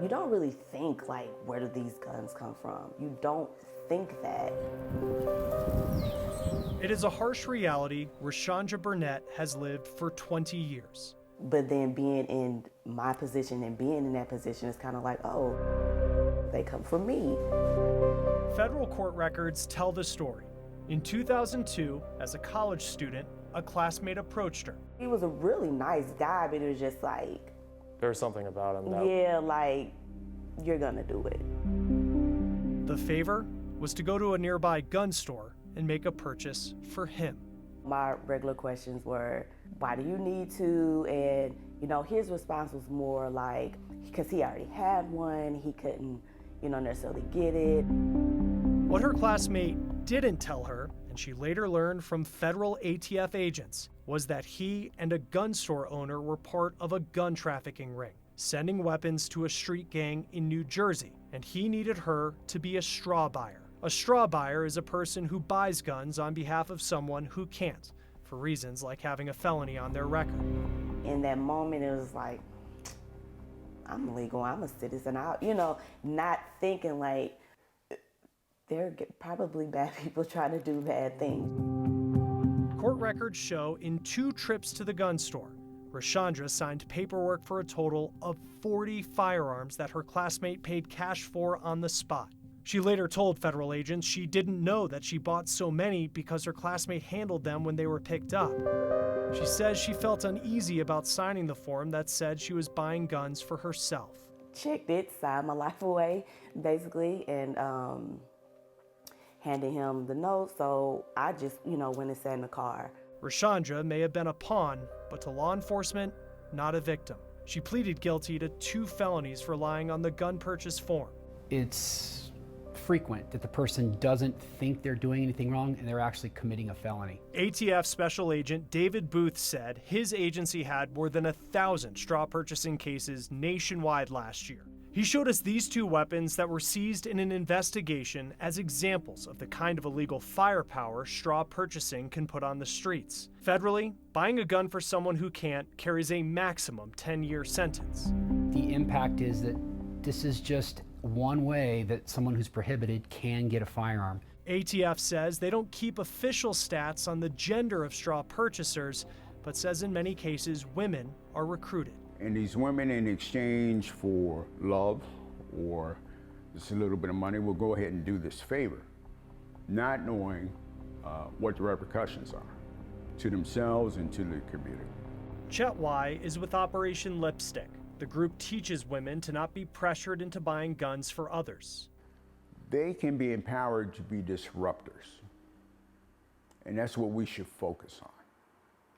don't really think like, where do these guns come from? You don't think that. It is a harsh reality where Chandra Burnett has lived for 20 years. But then being in my position and being in that position is kind of like, oh, they come from me. Federal court records tell the story. In 2002, as a college student, a classmate approached her. He was a really nice guy, but it was just like, There was something about him that... yeah, like, you're gonna do it. The favor was to go to a nearby gun store and make a purchase for him. My regular questions were, why do you need to? And, you know, his response was more like, because he already had one, he couldn't, you know, necessarily get it. What her classmate didn't tell her, and she later learned from federal ATF agents, was that he and a gun store owner were part of a gun trafficking ring, sending weapons to a street gang in New Jersey, and he needed her to be a straw buyer. A straw buyer is a person who buys guns on behalf of someone who can't, for reasons like having a felony on their record. In that moment, it was like, I'm legal, I'm a citizen, you know, not thinking like, there are probably bad people trying to do bad things. Court records show in 2 trips to the gun store, Rashandra signed paperwork for a total of 40 firearms that her classmate paid cash for on the spot. She later told federal agents she didn't know that she bought so many because her classmate handled them when they were picked up. She says she felt uneasy about signing the form that said she was buying guns for herself. Chick did sign my life away, basically, and handed him the note, so I just, you know, went and sat in the car. Rashandra may have been a pawn, but to law enforcement, not a victim. She pleaded guilty to 2 felonies for lying on the gun purchase form. It's frequent that the person doesn't think they're doing anything wrong and they're actually committing a felony. ATF Special Agent David Booth said his agency had more than 1,000 straw purchasing cases nationwide last year. He showed us these 2 weapons that were seized in an investigation as examples of the kind of illegal firepower straw purchasing can put on the streets. Federally, buying a gun for someone who can't carries a maximum 10-year sentence. The impact is that this is just one way that someone who's prohibited can get a firearm. ATF says they don't keep official stats on the gender of straw purchasers, but says in many cases women are recruited. And these women, in exchange for love or just a little bit of money, will go ahead and do this favor, not knowing what the repercussions are to themselves and to the community. Chet Y is with Operation Lipstick. The group teaches women to not be pressured into buying guns for others. They can be empowered to be disruptors. And that's what we should focus on.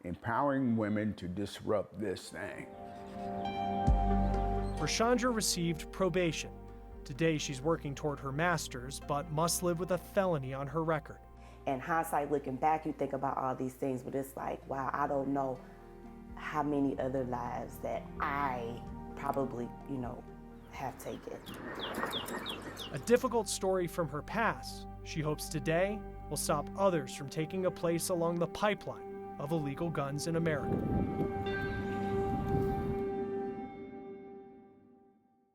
Empowering women to disrupt this thing. Rashandra received probation. Today she's working toward her master's, but must live with a felony on her record. In hindsight, looking back, you think about all these things, but it's like, wow, I don't know how many other lives that I probably, you know, have taken. A difficult story from her past, she hopes today will stop others from taking a place along the pipeline of illegal guns in America.